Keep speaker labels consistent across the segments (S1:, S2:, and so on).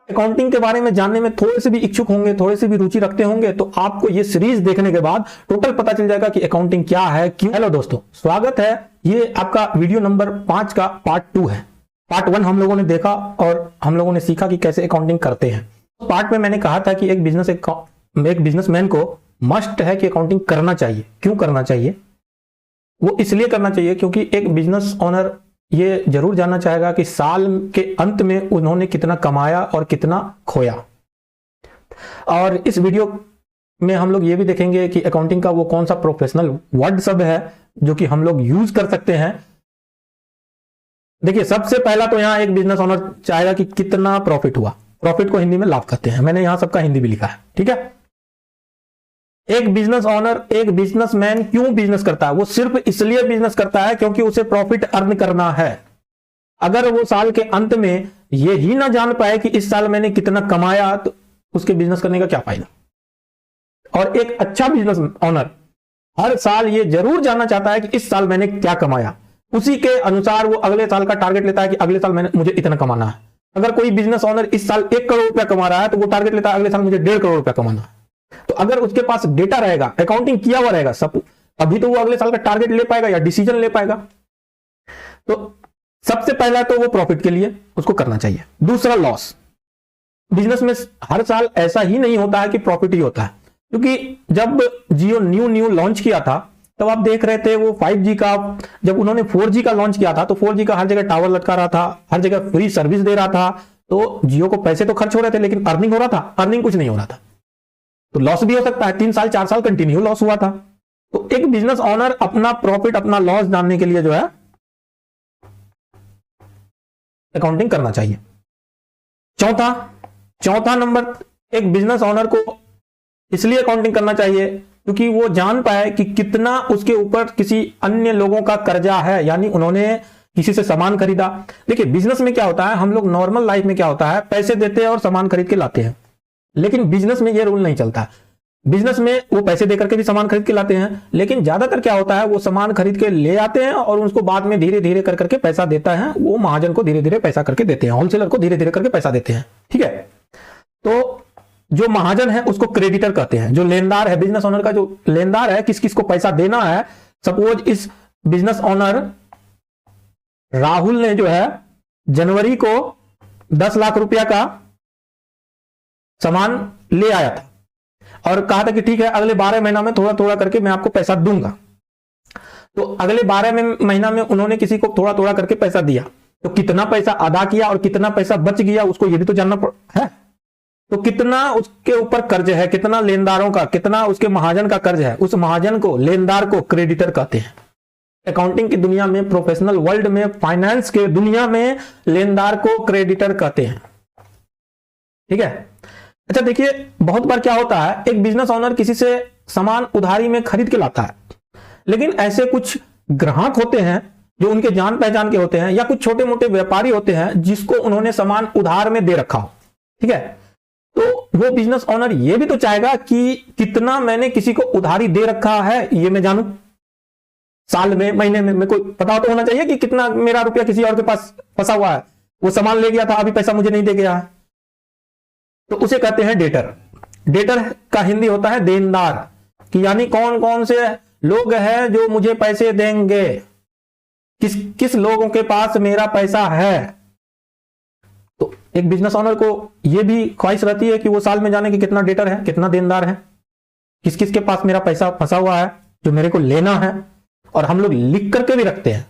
S1: Accounting के बारे में जानने में थोड़े से भी इच्छुक होंगे, थोड़े से भी रुचि रखते होंगे, तो आपको ये सीरीज देखने के बाद टोटल पता चल जाएगा कि अकाउंटिंग क्या है, क्यों। हेलो दोस्तों, स्वागत है। ये आपका वीडियो नंबर 5 का पार्ट 2 है। पार्ट 1 हम लोगों ने देखा और हम लोगों ने सीखा कि कैसे अकाउंटिंग करते हैं। पार्ट में मैंने कहा था कि एक बिजनेसमैन को मस्ट है कि अकाउंटिंग करना चाहिए। क्यों करना चाहिए? वो इसलिए करना चाहिए क्योंकि एक बिजनेस ओनर ये जरूर जानना चाहेगा कि साल के अंत में उन्होंने कितना कमाया और कितना खोया। और इस वीडियो में हम लोग ये भी देखेंगे कि अकाउंटिंग का वो कौन सा प्रोफेशनल वर्ड सब है जो कि हम लोग यूज कर सकते हैं। देखिए, सबसे पहला तो यहां एक बिजनेस ओनर चाहेगा कि कितना प्रॉफिट हुआ। प्रॉफिट को हिंदी में लाभ कहते हैं। मैंने यहां सबका हिंदी भी लिखा है, ठीक है। एक बिजनेस ओनर, एक बिजनेसमैन क्यों बिजनेस करता है? वो सिर्फ इसलिए बिजनेस करता है क्योंकि उसे प्रॉफिट अर्न करना है। अगर वो साल के अंत में ये ही ना जान पाए कि इस साल मैंने कितना कमाया, तो उसके बिजनेस करने का क्या फायदा। और एक अच्छा बिजनेस ओनर हर साल ये जरूर जानना चाहता है कि इस साल मैंने क्या कमाया। उसी के अनुसार वो अगले साल का टारगेट लेता है कि अगले साल मुझे इतना कमाना है। अगर कोई बिजनेस ओनर इस साल 1 करोड़ रुपया कमा रहा है तो वो टारगेट लेता है अगले साल मुझे 1.5 करोड़ रुपया कमाना है। तो अगर उसके पास डेटा रहेगा, अकाउंटिंग किया हुआ रहेगा सब, अभी तो वो अगले साल का टारगेट ले पाएगा या डिसीजन ले पाएगा। तो सबसे पहला तो वो प्रॉफिट के लिए उसको करना चाहिए। दूसरा, लॉस। बिजनेस में हर साल ऐसा ही नहीं होता है कि प्रॉफिट ही होता है, क्योंकि जब जियो न्यू लॉन्च किया था तब आप देख रहे थे वो 5G का, जब उन्होंने 4G का लॉन्च किया था तो 4G का हर जगह टावर लटका रहा था, हर जगह फ्री सर्विस दे रहा था। तो जियो को पैसे तो खर्च हो रहे थे लेकिन अर्निंग हो रहा था? अर्निंग कुछ नहीं हो रहा था। तो लॉस भी हो सकता है। 3 साल 4 साल कंटिन्यू लॉस हुआ था। तो एक बिजनेस ओनर अपना प्रॉफिट, अपना लॉस जानने के लिए जो है अकाउंटिंग करना चाहिए। चौथा नंबर, एक बिजनेस ओनर को इसलिए अकाउंटिंग करना चाहिए क्योंकि वो जान पाए कि कितना उसके ऊपर किसी अन्य लोगों का कर्जा है, यानी उन्होंने किसी से सामान खरीदा। देखिए, बिजनेस में क्या होता है, हम लोग नॉर्मल लाइफ में क्या होता है, पैसे देते हैं और सामान खरीद के लाते हैं। लेकिन बिजनेस में ये रूल नहीं चलता। बिजनेस में वो पैसे देकर के भी सामान खरीद के लाते हैं, लेकिन ज्यादातर क्या होता है, वो सामान खरीद के ले आते हैं और उसको बाद में धीरे धीरे कर करके पैसा देता है। वो महाजन को धीरे धीरे पैसा करके देते हैं, होलसेलर को धीरे धीरे करके पैसा देते हैं, ठीक है। तो जो महाजन है उसको क्रेडिटर कहते हैं। जो लेनदार है, बिजनेस ओनर का जो लेनदार है, किस किस को पैसा देना है। सपोज इस बिजनेस ओनर राहुल ने जो है जनवरी को 10 लाख रुपया का सामान ले आया था और कहा था कि ठीक है, अगले 12 महीना में थोड़ा थोड़ा करके मैं आपको पैसा दूंगा। तो अगले 12 महीना में उन्होंने किसी को थोड़ा थोड़ा करके पैसा दिया। तो कितना पैसा अदा किया और कितना पैसा बच गया उसको ये भी तो जानना है। तो कितना उसके ऊपर कर्ज है, कितना लेनदारों का, कितना उसके महाजन का कर्ज है, उस महाजन को, लेनदार को क्रेडिटर कहते हैं। अकाउंटिंग की दुनिया में, प्रोफेशनल वर्ल्ड में, फाइनेंस के दुनिया में लेनदार को क्रेडिटर कहते हैं, ठीक है। अच्छा, देखिए, बहुत बार क्या होता है, एक बिजनेस ओनर किसी से सामान उधारी में खरीद के लाता है, लेकिन ऐसे कुछ ग्राहक होते हैं जो उनके जान पहचान के होते हैं, या कुछ छोटे मोटे व्यापारी होते हैं जिसको उन्होंने सामान उधार में दे रखा हो, ठीक है। तो वो बिजनेस ओनर ये भी तो चाहेगा कि कितना मैंने किसी को उधारी दे रखा है ये मैं जानूं। साल में, महीने में, मेरे को पता तो होना चाहिए कि कितना मेरा रुपया किसी और के पास फंसा हुआ है। वो सामान ले गया था, अभी पैसा मुझे नहीं दे गया है, तो उसे कहते हैं डेटर। डेटर का हिंदी होता है देनदार, कि यानी कौन कौन से लोग हैं जो मुझे पैसे देंगे, किस किस लोगों के पास मेरा पैसा है। तो एक बिजनेस ओनर को यह भी ख्वाहिश रहती है कि वो साल में जाने कि कितना डेटर है, कितना देनदार है, किस किस के पास मेरा पैसा फंसा हुआ है जो मेरे को लेना है। और हम लोग लिख करके भी रखते हैं,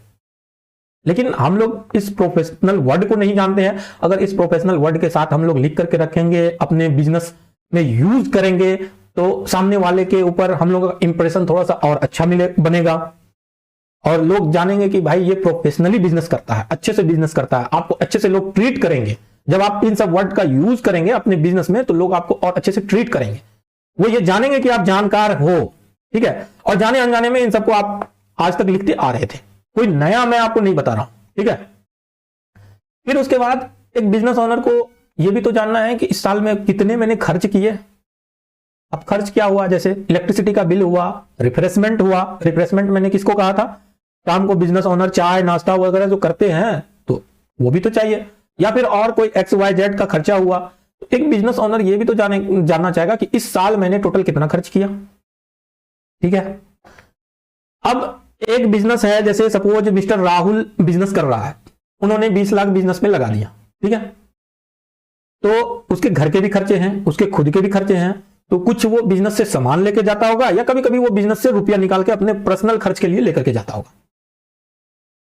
S1: लेकिन हम लोग इस प्रोफेशनल वर्ड को नहीं जानते हैं। अगर इस प्रोफेशनल वर्ड के साथ हम लोग लिख करके रखेंगे, अपने बिजनेस में यूज करेंगे, तो सामने वाले के ऊपर हम लोगों का इंप्रेशन थोड़ा सा और अच्छा बनेगा और लोग जानेंगे कि भाई ये प्रोफेशनली बिजनेस करता है, अच्छे से बिजनेस करता है। आपको अच्छे से लोग ट्रीट करेंगे। जब आप इन सब वर्ड का यूज करेंगे अपने बिजनेस में तो लोग आपको और अच्छे से ट्रीट करेंगे। वो ये जानेंगे कि आप जानकार हो, ठीक है। और जाने अनजाने में इन सबको आप आज तक लिखते आ रहे थे, कोई नया मैं आपको नहीं बता रहा हूं, ठीक है। फिर उसके बाद एक बिजनेस ओनर को यह भी तो जानना है कि इस साल में कितने मैंने खर्च किए। अब खर्च क्या हुआ, जैसे इलेक्ट्रिसिटी का बिल हुआ, रिफ्रेशमेंट हुआ। रिफ्रेशमेंट मैंने किसको कहा था, शाम को बिजनेस ओनर चाय नाश्ता वगैरह जो करते हैं तो वो भी तो चाहिए। या फिर और कोई XYZ का खर्चा हुआ, एक बिजनेस ओनर ये भी तो जानना चाहेगा कि इस साल मैंने टोटल कितना खर्च किया। ठीक है, अब एक बिजनेस है, जैसे सपोज मिस्टर राहुल बिजनेस कर रहा है, उन्होंने 20 लाख बिजनेस में लगा दिया। ठीक है, तो उसके घर के भी खर्चे हैं, उसके खुद के भी खर्चे हैं, तो कुछ वो बिजनेस से सामान लेके जाता होगा या कभी कभी वो बिजनेस से रुपया निकाल के अपने पर्सनल खर्च के लिए लेकर के जाता होगा।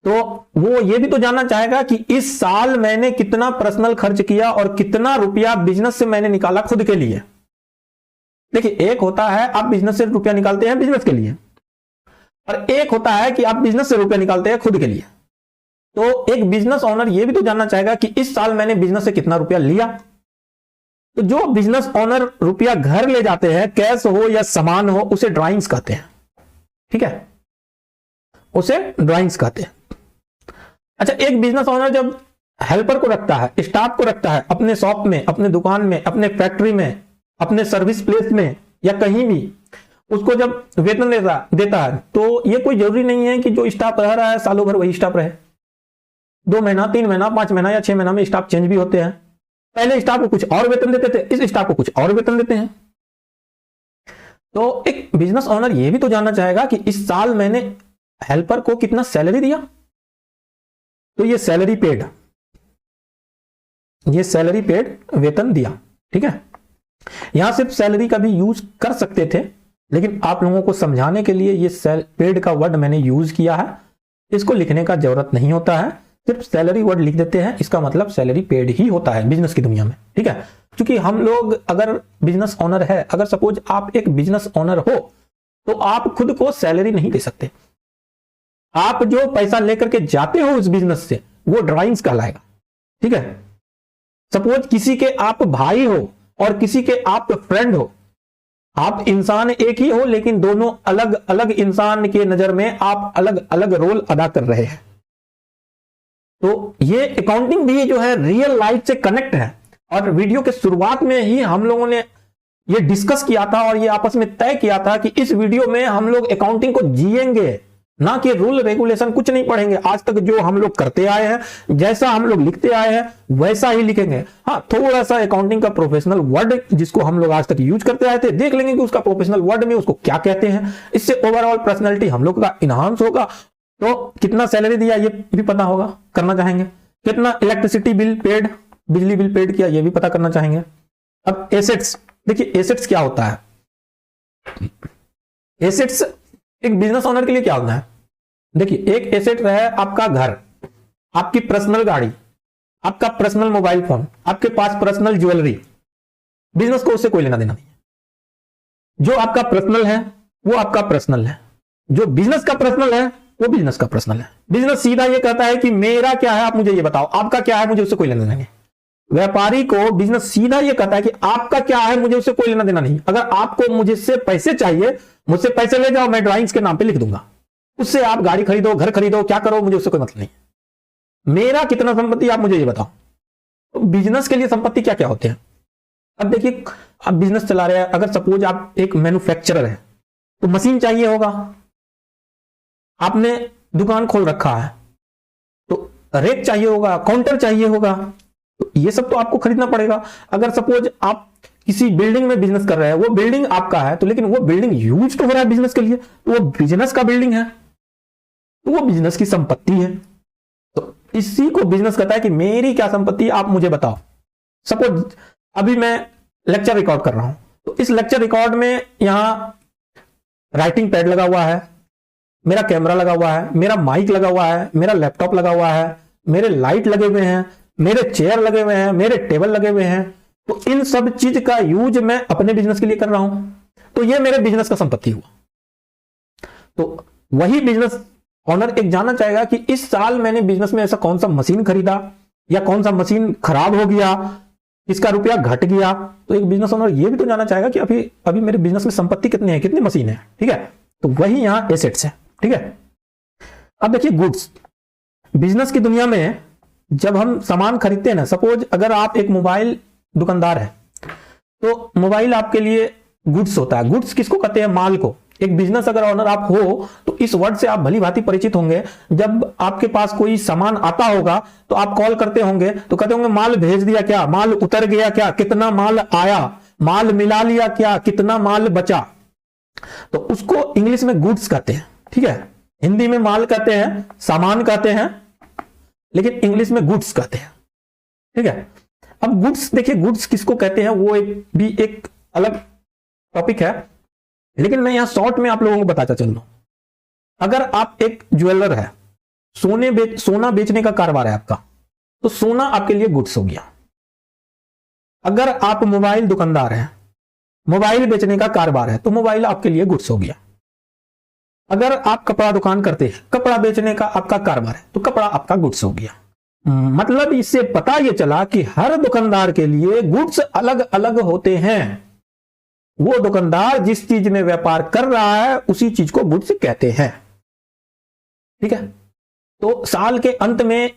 S1: तो वो ये भी तो जानना चाहेगा कि इस साल मैंने कितना पर्सनल खर्च किया और कितना रुपया बिजनेस से मैंने निकाला खुद के लिए। देखिए, एक होता है आप बिजनेस से रुपया निकालते हैं बिजनेस के लिए, और एक होता है कि आप बिजनेस से रुपया निकालते हैं खुद के लिए। तो एक बिजनेस ओनर यह भी तो जानना चाहेगा कि इस साल मैंने बिजनेस से कितना रुपया लिया। तो जो बिजनेस ओनर रुपया घर ले जाते हैं, कैश हो या सामान हो, उसे ड्राइंग्स कहते हैं। ठीक है, उसे ड्राइंग्स कहते हैं। अच्छा, एक बिजनेस ओनर जब हेल्पर को रखता है, स्टाफ को रखता है अपने शॉप में, अपने दुकान में, अपने फैक्ट्री में, अपने सर्विस प्लेस में या कहीं भी, उसको जब वेतन देता है, तो ये कोई जरूरी नहीं है कि जो स्टाफ रह रहा है सालों भर वही स्टाफ रहे। 2 महीना, 3 महीना, 5 महीना या 6 महीना में स्टाफ चेंज भी होते हैं। पहले स्टाफ को कुछ और वेतन देते थे, इस स्टाफ को कुछ और वेतन देते हैं। तो एक बिजनेस ओनर यह भी तो जानना चाहेगा कि इस साल मैंने हेल्पर को कितना सैलरी दिया। तो ये सैलरी पेड, ये सैलरी पेड वेतन दिया। ठीक है, यहां सिर्फ सैलरी का भी यूज कर सकते थे, लेकिन आप लोगों को समझाने के लिए ये पेड का वर्ड मैंने यूज किया है। इसको लिखने का जरूरत नहीं होता है, सिर्फ सैलरी वर्ड लिख देते हैं, इसका मतलब सैलरी पेड ही होता है बिजनेस की दुनिया में। ठीक है, क्योंकि हम लोग अगर बिजनेस ओनर है, अगर सपोज आप एक बिजनेस ओनर हो, तो आप खुद को सैलरी नहीं दे सकते। आप जो पैसा लेकर के जाते हो उस बिजनेस से, वो ड्राइंग्स कहलाएगा। ठीक है, सपोज किसी के आप भाई हो और किसी के आप फ्रेंड हो, आप इंसान एक ही हो, लेकिन दोनों अलग अलग इंसान के नजर में आप अलग अलग रोल अदा कर रहे हैं। तो ये अकाउंटिंग भी जो है रियल लाइफ से कनेक्ट है, और वीडियो के शुरुआत में ही हम लोगों ने ये डिस्कस किया था और ये आपस में तय किया था कि इस वीडियो में हम लोग अकाउंटिंग को जिएंगे, ना कि रूल रेगुलेशन कुछ नहीं पढ़ेंगे। आज तक जो हम लोग करते आए हैं, जैसा हम लोग लिखते आए हैं वैसा ही लिखेंगे। हाँ, थोड़ा सा अकाउंटिंग का प्रोफेशनल वर्ड जिसको हम लोग आज तक यूज करते आए थे, देख लेंगे कि उसका प्रोफेशनल वर्ड में उसको क्या कहते हैं। इससे ओवरऑल पर्सनैलिटी हम लोग का इनहांस होगा। तो कितना सैलरी दिया ये भी पता होगा, करना चाहेंगे। कितना इलेक्ट्रिसिटी बिल पेड, बिजली बिल पेड किया, ये भी पता करना चाहेंगे। अब एसेट्स, देखिए एसेट्स क्या होता है। एसेट्स एक बिजनेस ओनर के लिए क्या होता है। देखिए, एक एसेट है आपका घर, आपकी पर्सनल गाड़ी, आपका पर्सनल मोबाइल फोन, आपके पास पर्सनल ज्वेलरी। बिजनेस को उससे कोई लेना देना नहीं है। जो आपका पर्सनल है वो आपका पर्सनल है, जो बिजनेस का पर्सनल है वो बिजनेस का पर्सनल है। बिजनेस सीधा ये कहता है कि मेरा क्या है आप मुझे ये बताओ, आपका क्या है मुझे उससे कोई लेना देना नहीं। व्यापारी को बिजनेस सीधा ये कहता है कि आपका क्या है मुझे उससे कोई लेना देना नहीं। अगर आपको मुझसे पैसे चाहिए, मुझसे पैसे ले जाओ, मैं ड्राइंग्स के नाम पे लिख दूंगा, उससे आप गाड़ी खरीदो, घर खरीदो, क्या करो, मुझे उससे कोई मतलब नहीं। मेरा कितना संपत्ति आप मुझे ये बताओ। तो बिजनेस के लिए संपत्ति क्या क्या होते हैं। अब देखिए, आप बिजनेस चला रहे हैं, अगर सपोज आप एक मैन्युफैक्चरर है तो मशीन चाहिए होगा, आपने दुकान खोल रखा है तो रेक चाहिए होगा, काउंटर चाहिए होगा, तो ये सब तो आपको खरीदना पड़ेगा। अगर सपोज आप किसी बिल्डिंग में बिजनेस कर रहे हैं, वो बिल्डिंग आपका है, तो लेकिन वो बिल्डिंग यूज तो हो रहा है बिजनेस के लिए, तो वो बिजनेस का बिल्डिंग है, तो वो बिजनेस की संपत्ति है। तो इसी को बिजनेस कहता है कि मेरी क्या संपत्ति आप मुझे बताओ। सपोज अभी मैं लेक्चर रिकॉर्ड कर रहा हूं, तो इस लेक्चर रिकॉर्ड में यहां राइटिंग पैड लगा हुआ है, मेरा कैमरा लगा हुआ है, मेरा माइक लगा हुआ है, मेरा लैपटॉप लगा हुआ है, मेरे लाइट लगे हुए हैं, मेरे चेयर लगे हुए हैं, मेरे टेबल लगे हुए हैं। तो इन सब चीज का यूज मैं अपने बिजनेस के लिए कर रहा हूं, तो ये मेरे बिजनेस का संपत्ति हुआ। तो वही बिजनेस ओनर एक जानना चाहेगा कि इस साल मैंने बिजनेस में ऐसा कौन सा मशीन खरीदा या कौन सा मशीन खराब हो गया, इसका रुपया घट गया। तो एक बिजनेस ओनर ये भी तो जानना चाहेगा कि अभी मेरे बिजनेस में संपत्ति कितनी है, कितनी मशीन है। ठीक है, तो वही यहां एसेट्स है। ठीक है, अब देखिए गुड्स, बिजनेस की दुनिया में जब हम सामान खरीदते हैं ना, सपोज अगर आप एक मोबाइल दुकानदार है तो मोबाइल आपके लिए गुड्स होता है। गुड्स किसको कहते हैं, माल को। एक बिजनेस अगर ऑनर आप हो तो इस वर्ड से आप भली भांति परिचित होंगे। जब आपके पास कोई सामान आता होगा तो आप कॉल करते होंगे तो कहते होंगे माल भेज दिया क्या, माल उतर गया क्या, कितना माल आया, माल मिला लिया क्या, कितना माल बचा। तो उसको इंग्लिश में गुड्स कहते हैं, ठीक है। हिंदी में माल कहते हैं, सामान कहते हैं, लेकिन इंग्लिश में गुड्स कहते हैं, ठीक है। अब गुड्स देखिए, गुड्स किसको कहते हैं वो भी एक अलग टॉपिक है, लेकिन मैं यहां शॉर्ट में आप लोगों को बताता चल दूं। अगर आप एक ज्वेलर है, सोना बेचने का कारोबार है आपका, तो सोना आपके लिए गुड्स हो गया। अगर आप मोबाइल दुकानदार हैं, मोबाइल बेचने का कारोबार है, तो मोबाइल आपके लिए गुड्स हो गया। अगर आप कपड़ा दुकान करते हैं, कपड़ा बेचने का आपका कारोबार है, तो कपड़ा आपका गुड्स हो गया। मतलब इससे पता यह चला कि हर दुकानदार के लिए गुड्स अलग अलग होते हैं। वो दुकानदार जिस चीज में व्यापार कर रहा है उसी चीज को गुड्स कहते हैं, ठीक है। तो साल के अंत में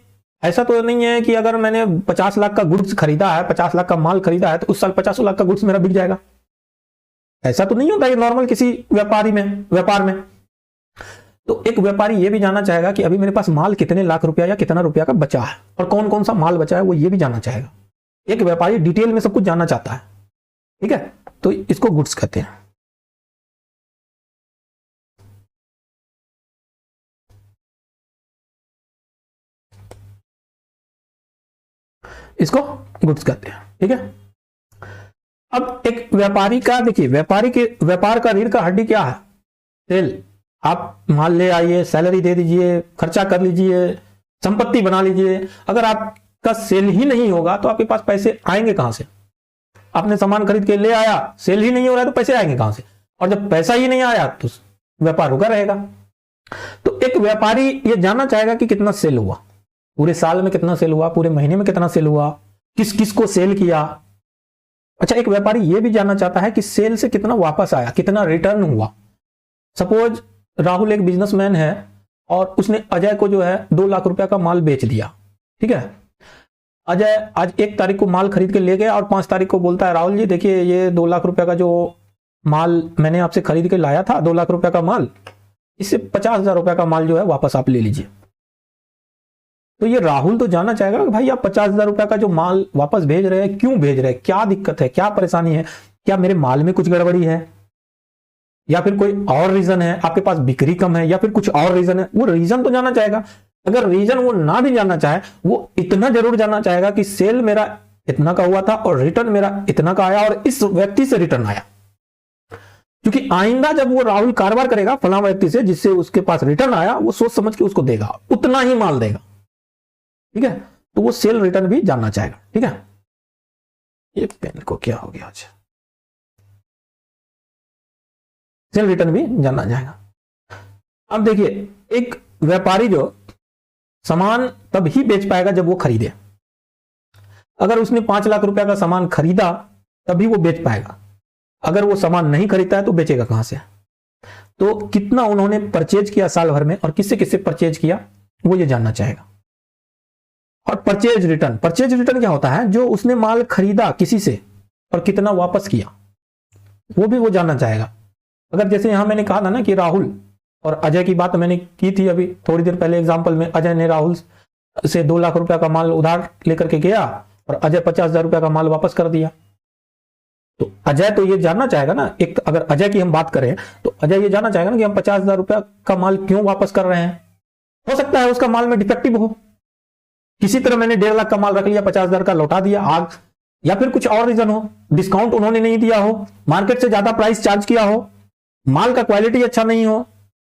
S1: ऐसा तो नहीं है कि अगर मैंने 50 लाख का गुड्स खरीदा है, 50 लाख का माल खरीदा है, तो उस साल 50 लाख का गुड्स मेरा बिक जाएगा। ऐसा तो नहीं होता है नॉर्मल किसी व्यापार में। तो एक व्यापारी ये भी जानना चाहेगा कि अभी मेरे पास माल कितने लाख रुपया या कितना रुपया का बचा है और कौन कौन सा माल बचा है, वो ये भी जानना चाहेगा। एक व्यापारी डिटेल में सब कुछ जानना चाहता है, ठीक है। तो इसको गुड्स कहते हैं। इसको गुड्स कहते हैं, ठीक है। अब एक व्यापारी का देखिए, व्यापार का रीढ़ का हड्डी क्या है? सेल। आप माल ले आइए, सैलरी दे दीजिए, खर्चा कर लीजिए, संपत्ति बना लीजिए। अगर आपका सेल ही नहीं होगा तो आपके पास पैसे आएंगे कहां से? आपने सामान खरीद के ले आया, सेल ही नहीं हो रहा है तो पैसे आएंगे कहां से? और जब पैसा ही नहीं आया तो व्यापार रुका रहेगा। तो एक व्यापारी ये जानना चाहेगा कि कितना सेल हुआ, पूरे साल में कितना सेल हुआ, पूरे महीने में कितना सेल हुआ, किस किस को सेल किया। अच्छा, एक व्यापारी ये भी जानना चाहता है कि सेल से कितना वापस आया, कितना रिटर्न हुआ। सपोज राहुल एक बिजनेसमैन है और उसने अजय को जो है 2 लाख रुपया का माल बेच दिया, ठीक है। अजय आज 1 तारीख को माल खरीद के ले गया और 5 तारीख को बोलता है, राहुल जी देखिए ये 2 लाख रुपया का जो माल मैंने आपसे खरीद के लाया था, 2 लाख रुपया का माल, इससे 50,000 रुपया का माल जो है वापस आप ले लीजिए। तो ये राहुल तो जानना चाहेगा कि भाई आप 50,000 रुपया का जो माल वापस भेज रहे हैं, क्यों भेज रहे हैं, क्या दिक्कत है, क्या परेशानी है, क्या मेरे माल में कुछ गड़बड़ी है या फिर कोई और रीजन है, आपके पास बिक्री कम है या फिर कुछ और रीजन है। वो रीजन तो जानना चाहेगा। अगर रीजन वो ना भी जानना चाहे, वो इतना जरूर जानना चाहेगा कि सेल मेरा इतना का हुआ था और रिटर्न मेरा इतना का आया और इस व्यक्ति से रिटर्न आया। क्योंकि आइंदा जब वो राहुल कारोबार करेगा फला व्यक्ति से जिससे उसके पास रिटर्न आया, वो सोच समझ के उसको देगा, उतना ही माल देगा, ठीक है। तो वो सेल रिटर्न भी जानना चाहेगा, ठीक है। ये पेन को क्या हो गया आज, सेल रिटर्न भी जानना चाहेगा। अब देखिए, एक व्यापारी जो सामान तब ही बेच पाएगा जब वो खरीदे। अगर उसने 5 लाख रुपया का सामान खरीदा तभी वो बेच पाएगा। अगर वो सामान नहीं खरीदता है तो बेचेगा कहां से? तो कितना उन्होंने परचेज किया साल भर में और किससे किससे परचेज किया, वो ये जानना चाहेगा। और परचेज रिटर्न क्या होता है? जो उसने माल खरीदा किसी से और कितना वापस किया, वो भी वो जानना चाहेगा। अगर जैसे यहां मैंने कहा था ना कि राहुल और अजय की बात मैंने की थी अभी थोड़ी देर पहले एग्जांपल में, अजय ने राहुल से 2 लाख रुपया का माल उधार लेकर के गया और अजय 50,000 रुपया का माल वापस कर दिया। तो अजय तो ये जानना चाहेगा ना, एक अगर अजय की हम बात करें तो अजय ये जानना चाहेगा ना कि हम 50,000 रुपया का माल क्यों वापस कर रहे हैं। हो सकता है उसका माल में डिफेक्टिव हो, किसी तरह मैंने 1.5 लाख का माल रख लिया, 50,000 का लौटा दिया आग, या फिर कुछ और रीजन हो, डिस्काउंट उन्होंने नहीं दिया हो, मार्केट से ज्यादा प्राइस चार्ज किया हो, माल का क्वालिटी अच्छा नहीं हो,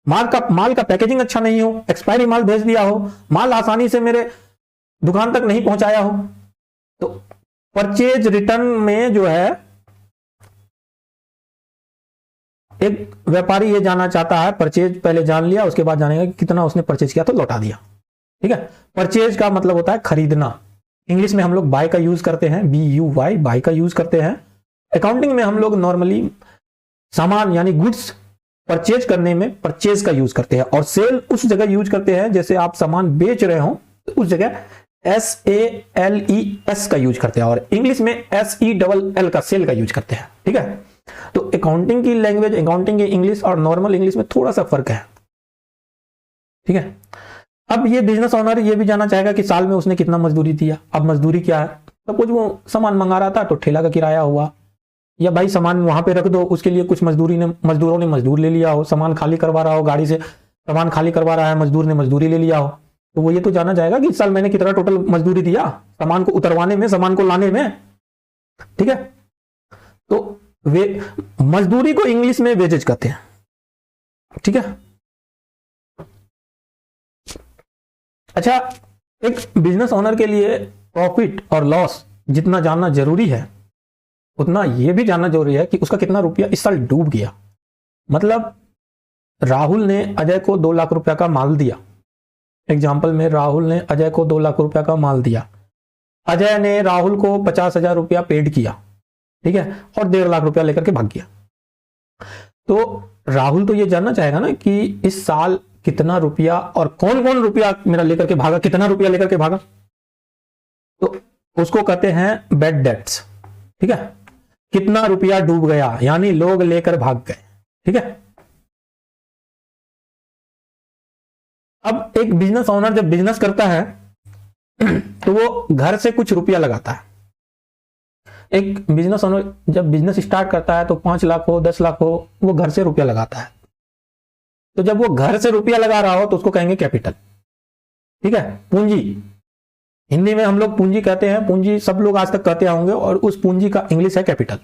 S1: माल का पैकेजिंग अच्छा नहीं हो, एक्सपायरी माल भेज दिया हो, माल आसानी से मेरे दुकान तक नहीं पहुंचाया हो। तो परचेज रिटर्न में जो है एक व्यापारी ये जानना चाहता है, परचेज पहले जान लिया, उसके बाद जानेगा कि कितना उसने परचेज किया तो लौटा दिया, ठीक है। परचेज का मतलब होता है खरीदना। इंग्लिश में हम लोग बाय का यूज करते हैं, BUY, बाय का यूज करते हैं। अकाउंटिंग में हम लोग नॉर्मली सामान यानी गुड्स परचेज करने में परचेज का यूज करते हैं, और सेल उस जगह यूज करते हैं जैसे आप सामान बेच रहे हो तो उस जगह SALES का यूज करते हैं, और इंग्लिश में SELL का सेल का यूज करते हैं, ठीक है। तो अकाउंटिंग की लैंग्वेज, अकाउंटिंग की इंग्लिश और नॉर्मल इंग्लिश में थोड़ा सा फर्क है, ठीक है। अब ये बिजनेस ओनर ये भी जानना चाहेगा कि साल में उसने कितना मजदूरी दिया। अब मजदूरी क्या है, सपोज वो सामान मंगा रहा था तो ठेला का किराया हुआ, या भाई सामान वहां पे रख दो, उसके लिए कुछ मजदूरों ने मजदूर ले लिया हो, सामान खाली करवा रहा हो, गाड़ी से सामान खाली करवा रहा है, मजदूर ने मजदूरी ले लिया हो, तो वो ये तो जानना चाहेगा कि इस साल मैंने कितना टोटल मजदूरी दिया सामान को उतरवाने में, सामान को लाने में, ठीक है। तो वे मजदूरी को इंग्लिश में वेजेज कहते हैं, ठीक है। अच्छा, एक बिजनेस ओनर के लिए प्रॉफिट और लॉस जितना जानना जरूरी है उतना यह भी जानना जरूरी है कि उसका कितना रुपया इस साल डूब गया। मतलब राहुल ने अजय को 2 लाख रुपया का माल दिया, एग्जाम्पल में राहुल ने अजय को 2 लाख रुपया का माल दिया, अजय ने राहुल को 50,000 रुपया पेड किया, ठीक है, और 1.5 लाख रुपया लेकर के भाग गया। तो राहुल तो ये जानना चाहेगा ना कि इस साल कितना रुपया और कौन कौन रुपया मेरा लेकर के भागा, कितना रुपया लेकर के भागा, तो उसको कहते हैं बैड डेट्स, ठीक है। कितना रुपया डूब गया यानी लोग लेकर भाग गए, ठीक है। अब एक बिजनेस ओनर जब बिजनेस करता है तो वो घर से कुछ रुपया लगाता है। एक बिजनेस ओनर जब बिजनेस स्टार्ट करता है तो 5 लाख हो 10 लाख हो वो घर से रुपया लगाता है। तो जब वो घर से रुपया लगा रहा हो तो उसको कहेंगे कैपिटल, ठीक है, पूंजी। हिंदी में हम लोग पूंजी कहते हैं, पूंजी सब लोग आज तक कहते होंगे, और उस पूंजी का इंग्लिश है कैपिटल,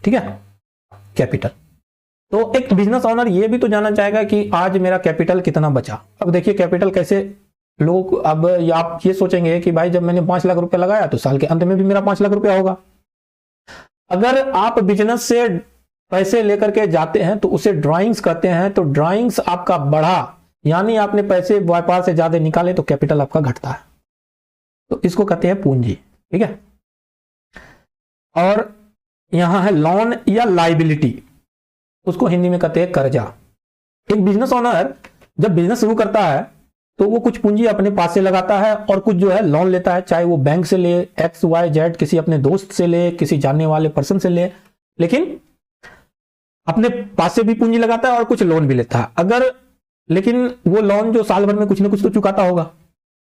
S1: ठीक है, कैपिटल। तो एक बिजनेस ओनर ये भी तो जानना चाहेगा कि आज मेरा कैपिटल कितना बचा। अब देखिए कैपिटल कैसे लोग, अब आप ये सोचेंगे कि भाई जब मैंने 5 लाख रुपया लगाया तो साल के अंत में भी मेरा 5 लाख रुपया होगा। अगर आप बिजनेस से पैसे लेकर के जाते हैं तो उसे ड्राइंग्स कहते हैं। तो ड्राइंग्स आपका बढ़ा यानी आपने पैसे व्यापार से ज्यादा निकाले तो कैपिटल आपका घटता है, तो इसको कहते हैं पूंजी, ठीक है। और यहां है लोन या लाइबिलिटी, उसको हिंदी में कहते हैं कर्जा। एक बिजनेस ओनर जब बिजनेस शुरू करता है तो वो कुछ पूंजी अपने पास से लगाता है और कुछ जो है लोन लेता है, चाहे वो बैंक से ले, XYZ, किसी अपने दोस्त से ले, किसी जानने वाले पर्सन से ले, लेकिन अपने पास से भी पूंजी लगाता है और कुछ लोन भी लेता है। लेकिन वो लोन जो साल भर में कुछ ना कुछ तो चुकाता होगा।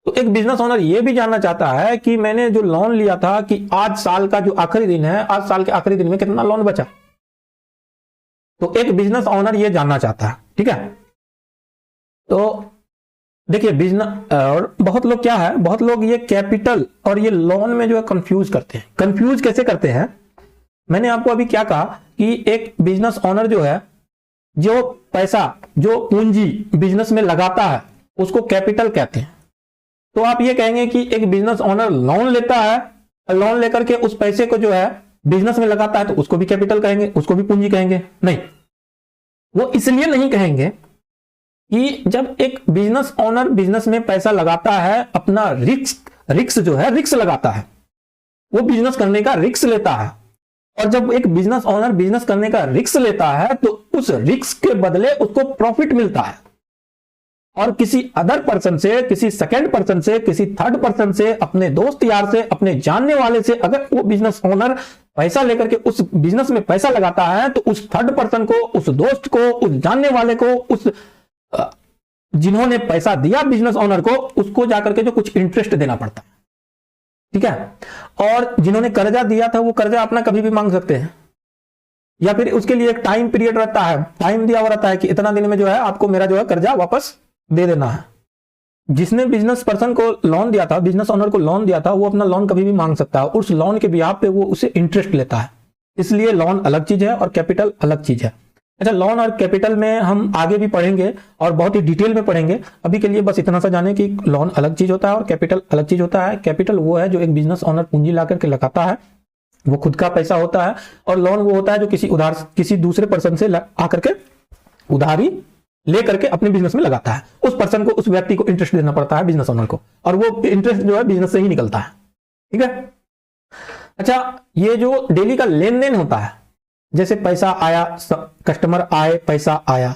S1: तो एक बिजनेस ओनर ये भी जानना चाहता है कि मैंने जो लोन लिया था कि आज साल का जो आखिरी दिन है, आज साल के आखिरी दिन में कितना लोन बचा। तो एक बिजनेस ओनर ये जानना चाहता है, ठीक है। तो देखिए बिजनेस, और बहुत लोग क्या है, बहुत लोग ये कैपिटल और ये लोन में जो है कंफ्यूज करते हैं। कंफ्यूज कैसे करते हैं, मैंने आपको अभी क्या कहा कि एक बिजनेस ओनर जो है, जो पैसा, जो पूंजी बिजनेस में लगाता है उसको कैपिटल कहते हैं। तो आप ये कहेंगे कि एक बिजनेस ओनर लोन लेता है, लोन लेकर के उस पैसे को जो है बिजनेस में लगाता है तो उसको भी कैपिटल कहेंगे, उसको भी पूंजी कहेंगे? नहीं, वो इसलिए नहीं कहेंगे कि जब एक बिजनेस ओनर बिजनेस में पैसा लगाता है, अपना रिक्स जो है, रिक्स लगाता है, वो बिजनेस करने का रिक्स लेता है। और जब एक बिजनेस ओनर बिजनेस करने का रिक्स लेता है तो उस रिक्स के बदले उसको प्रॉफिट मिलता है। और किसी अदर पर्सन से, किसी सेकंड पर्सन से, किसी थर्ड पर्सन से, अपने दोस्त यार से, अपने जानने वाले से अगर वो बिजनेस ओनर पैसा लेकर के उस बिजनेस में पैसा लगाता है तो उस थर्ड पर्सन को, उस दोस्त को, उस जानने वाले को, उस जिन्होंने पैसा दिया बिजनेस ओनर को, उसको जाकर के जो कुछ इंटरेस्ट देना पड़ता है, ठीक है। और जिन्होंने कर्जा दिया था वो कर्जा अपना कभी भी मांग सकते हैं, या फिर उसके लिए एक टाइम पीरियड रहता है, टाइम दिया हुआ रहता है कि इतना दिन में जो है आपको मेरा जो है कर्जा वापस दे देना है। जिसने बिजनेस पर्सन को लोन दिया था, बिजनेस ओनर को लोन दिया था, वो अपना लोन कभी भी मांग सकता है। उस लोन के बिहाफ पे वो उसे इंटरेस्ट लेता है। इसलिए लोन अलग चीज है और कैपिटल अलग चीज है। अच्छा, लोन और कैपिटल में हम आगे भी पढ़ेंगे और बहुत ही डिटेल में पढ़ेंगे। अभी के लिए बस इतना सा जाने कि लोन अलग चीज होता है और कैपिटल अलग चीज होता है। कैपिटल वो है जो एक बिजनेस ओनर पूंजी ला करके लगाता है, वो खुद का पैसा होता है। और लोन वो होता है जो किसी दूसरे पर्सन से आकर के उधारी ले करके अपने बिजनेस में लगाता है। उस पर्सन को, उस व्यक्ति को इंटरेस्ट देना पड़ता है, बिजनेस ओनर को, और वो इंटरेस्ट जो है बिजनेस से ही निकलता है, ठीक है। अच्छा, ये जो डेली का लेन देन होता है, जैसे पैसा आया, कस्टमर आए, पैसा आया,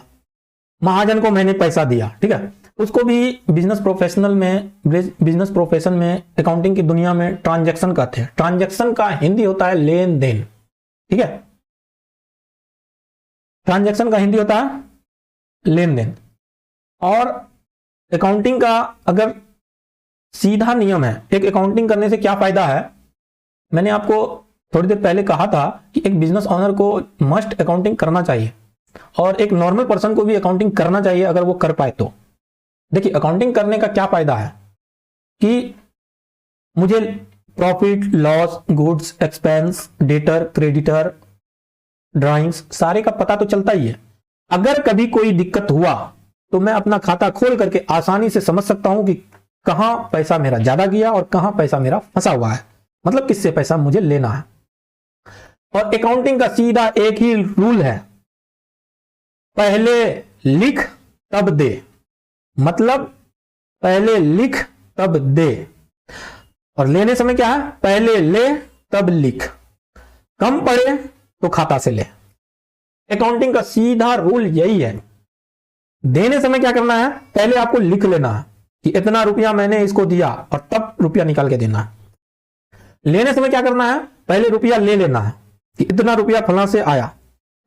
S1: महाजन को मैंने पैसा दिया, ठीक है, उसको भी बिजनेस प्रोफेशन में, अकाउंटिंग की दुनिया में ट्रांजैक्शन कहते हैं। ट्रांजैक्शन का हिंदी होता है लेन देन, ठीक है। ट्रांजैक्शन का हिंदी होता है लेन देन। और अकाउंटिंग का अगर सीधा नियम है, एक अकाउंटिंग करने से क्या फायदा है, मैंने आपको थोड़ी देर पहले कहा था कि एक बिजनेस ओनर को मस्ट अकाउंटिंग करना चाहिए और एक नॉर्मल पर्सन को भी अकाउंटिंग करना चाहिए अगर वो कर पाए तो। देखिए अकाउंटिंग करने का क्या फायदा है कि मुझे profit loss, goods expense, debtor creditor, drawings सारे का पता तो चलता ही है। अगर कभी कोई दिक्कत हुआ तो मैं अपना खाता खोल करके आसानी से समझ सकता हूं कि कहां पैसा मेरा ज्यादा गया और कहां पैसा मेरा फंसा हुआ है, मतलब किससे पैसा मुझे लेना है। और अकाउंटिंग का सीधा एक ही रूल है, पहले लिख तब दे। मतलब पहले लिख तब दे, और लेने समय क्या है, पहले ले तब लिख। कम पड़े तो खाता से ले। अकाउंटिंग का सीधा रूल यही है। देने समय क्या करना है, पहले आपको लिख लेना है कि इतना रुपया मैंने इसको दिया और तब रुपया निकाल के देना है। लेने समय क्या करना है, पहले रुपया ले लेना है कि इतना रुपया फलां से आया,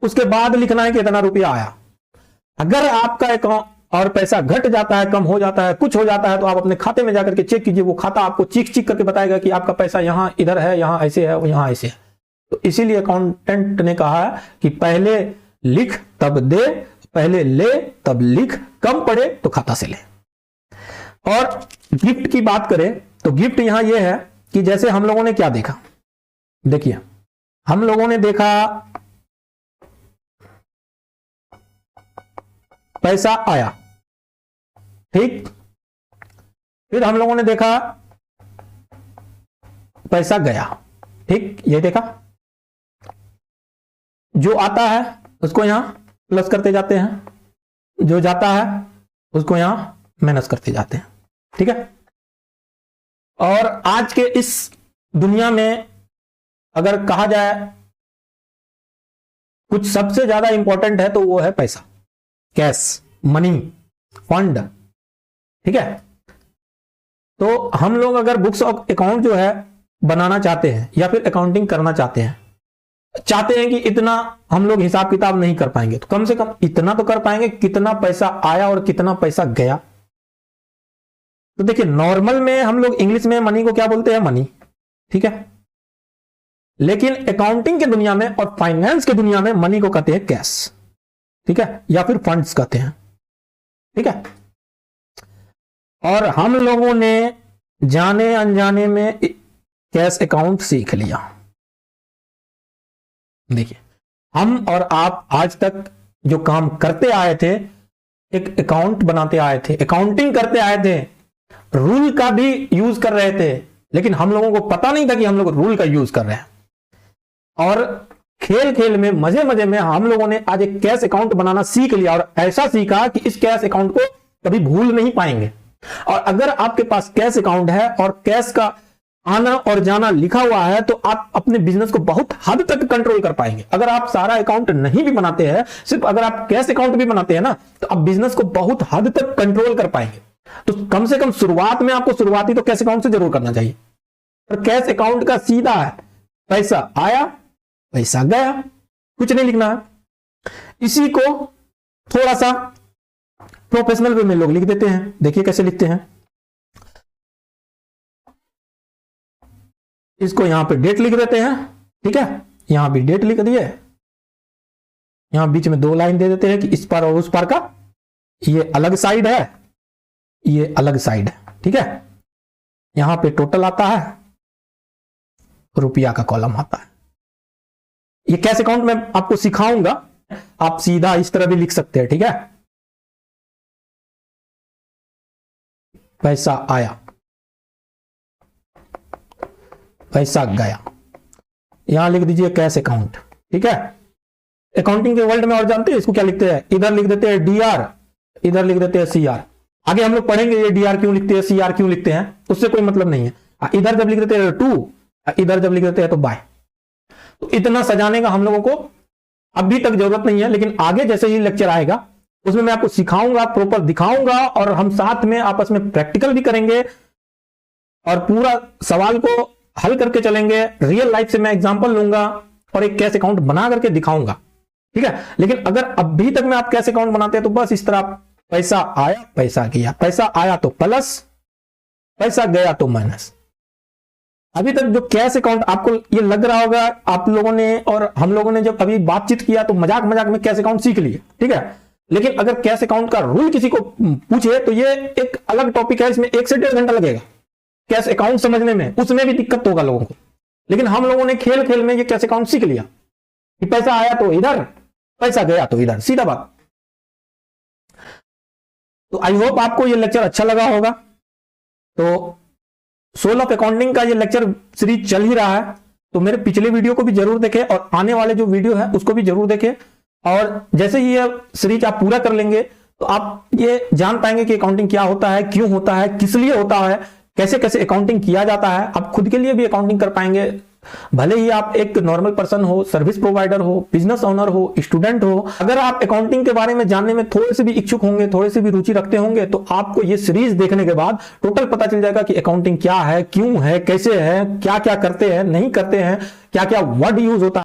S1: उसके बाद लिखना है कि इतना रुपया आया। अगर आपका अकाउंट और पैसा घट जाता है, कम हो जाता है, कुछ हो जाता है, तो आप अपने खाते में जाकर के चेक कीजिए, वो खाता आपको चीख चीख करके बताएगा कि आपका पैसा यहां इधर है, यहां ऐसे है, यहां ऐसे है। तो इसीलिए अकाउंटेंट ने कहा है कि पहले लिख तब दे, पहले ले तब लिख, कम पड़े तो खाता से ले। और गिफ्ट की बात करें तो गिफ्ट यहां यह है कि जैसे हम लोगों ने क्या देखा, देखिए हम लोगों ने देखा पैसा आया, ठीक, फिर हम लोगों ने देखा पैसा गया, ठीक, ये देखा। जो आता है उसको यहां प्लस करते जाते हैं, जो जाता है उसको यहां माइनस करते जाते हैं, ठीक है। और आज के इस दुनिया में अगर कहा जाए कुछ सबसे ज्यादा इंपॉर्टेंट है तो वो है पैसा, कैश, मनी, फंड, ठीक है। तो हम लोग अगर बुक्स ऑफ अकाउंट जो है बनाना चाहते हैं या फिर अकाउंटिंग करना चाहते हैं कि इतना हम लोग हिसाब किताब नहीं कर पाएंगे, तो कम से कम इतना तो कर पाएंगे कितना पैसा आया और कितना पैसा गया। तो देखिए नॉर्मल में हम लोग इंग्लिश में मनी को क्या बोलते हैं, मनी, ठीक है। लेकिन अकाउंटिंग की दुनिया में और फाइनेंस की दुनिया में मनी को कहते हैं कैश, ठीक है, या फिर फंड्स कहते हैं, ठीक है। और हम लोगों ने जाने अनजाने में कैश अकाउंट सीख लिया। देखिए हम और आप आज तक जो काम करते आए थे, एक अकाउंट बनाते आए थे, अकाउंटिंग करते आए थे, रूल का भी यूज कर रहे थे, लेकिन हम लोगों को पता नहीं था कि हम लोग रूल का यूज कर रहे हैं। और खेल खेल में, मजे मजे में हम लोगों ने आज एक कैश अकाउंट बनाना सीख लिया और ऐसा सीखा कि इस कैश अकाउंट को कभी भूल नहीं पाएंगे। और अगर आपके पास कैश अकाउंट है और कैश का आना और जाना लिखा हुआ है तो आप अपने बिजनेस को बहुत हद तक कंट्रोल कर पाएंगे। अगर आप सारा अकाउंट नहीं भी बनाते हैं, सिर्फ अगर आप कैश अकाउंट भी बनाते हैं ना, तो आप बिजनेस को बहुत हद तक कंट्रोल कर पाएंगे। तो कम से कम शुरुआत में आपको शुरुआती तो कैश अकाउंट से जरूर करना चाहिए। और कैश अकाउंट का सीधा है, पैसा आया पैसा गया, कुछ नहीं लिखना है। इसी को थोड़ा सा प्रोफेशनल वे में लोग लिख देते हैं। देखिए कैसे लिखते हैं, इसको यहां पे डेट लिख देते हैं, ठीक है, यहां भी डेट लिख दिए, यहां बीच में 2 लाइन दे देते हैं कि इस पार और उस पार का, ये अलग साइड है, ये अलग साइड है, ठीक है। यहां पे टोटल आता है, रुपया का कॉलम आता है। ये कैश अकाउंट में आपको सिखाऊंगा, आप सीधा इस तरह भी लिख सकते हैं, ठीक है। पैसा आया पैसा गया, यहां लिख दीजिए कैश अकाउंट, ठीक है। अकाउंटिंग के वर्ल्ड में और जानते हैं इसको क्या लिखते हैं, इधर लिख देते हैं डीआर, इधर लिख देते हैं सीआर। आगे हम लोग पढ़ेंगे ये डीआर क्यों लिखते हैं, सीआर क्यों लिखते हैं, उससे कोई मतलब नहीं है। इधर जब लिख देते हैं टू, इधर जब लिख देते हैं तो बाय। तो इतना सजाने का हम लोगों को अभी तक जरूरत नहीं है, लेकिन आगे जैसे ही लेक्चर आएगा उसमें मैं आपको सिखाऊंगा, प्रॉपर दिखाऊंगा, और हम साथ में आपस में प्रैक्टिकल भी करेंगे और पूरा सवाल को हल करके चलेंगे। रियल लाइफ से मैं एग्जांपल लूंगा और एक कैश अकाउंट बना करके दिखाऊंगा। ठीक है। लेकिन अगर अभी तक में आप कैश अकाउंट बनाते हैं तो बस इस तरह पैसा आया पैसा गया, पैसा आया तो प्लस, पैसा गया तो माइनस। अभी तक जो कैश अकाउंट, आपको ये लग रहा होगा आप लोगों ने और हम लोगों ने जब अभी बातचीत किया तो मजाक मजाक में कैश अकाउंट सीख लिए, ठीक है। लेकिन अगर कैश अकाउंट का रूल किसी को पूछे तो ये एक अलग टॉपिक है, इसमें 1 से 1.5 घंटा लगेगा कैश अकाउंट समझने में, उसमें भी दिक्कत होगा लोगों को। लेकिन हम लोगों ने खेल खेल में ये कैश अकाउंट सीख लिया कि पैसा आया तो इधर, पैसा गया तो इधर, सीधा बात। तो आई होप आपको ये लेक्चर अच्छा लगा होगा। तो सोल ऑफ अकाउंटिंग का ये लेक्चर सीरीज चल ही रहा है, तो मेरे पिछले वीडियो को भी जरूर देखें और आने वाले जो वीडियो है उसको भी जरूर देखें। और जैसे ही ये सीरीज आप पूरा कर लेंगे तो आप ये जान पाएंगे कि अकाउंटिंग क्या होता है, क्यों होता है, किस लिए होता है, कैसे कैसे अकाउंटिंग किया जाता है। आप खुद के लिए भी अकाउंटिंग कर पाएंगे, भले ही आप एक नॉर्मल पर्सन हो, सर्विस प्रोवाइडर हो, बिजनेस ओनर हो, स्टूडेंट हो। अगर आप अकाउंटिंग के बारे में जानने में थोड़े से भी इच्छुक होंगे, थोड़े से भी रुचि रखते होंगे, तो आपको ये सीरीज देखने के बाद टोटल पता चल जाएगा कि अकाउंटिंग क्या है, क्यों है, कैसे है, क्या क्या करते हैं, नहीं करते हैं, क्या क्या वर्ड यूज होता है।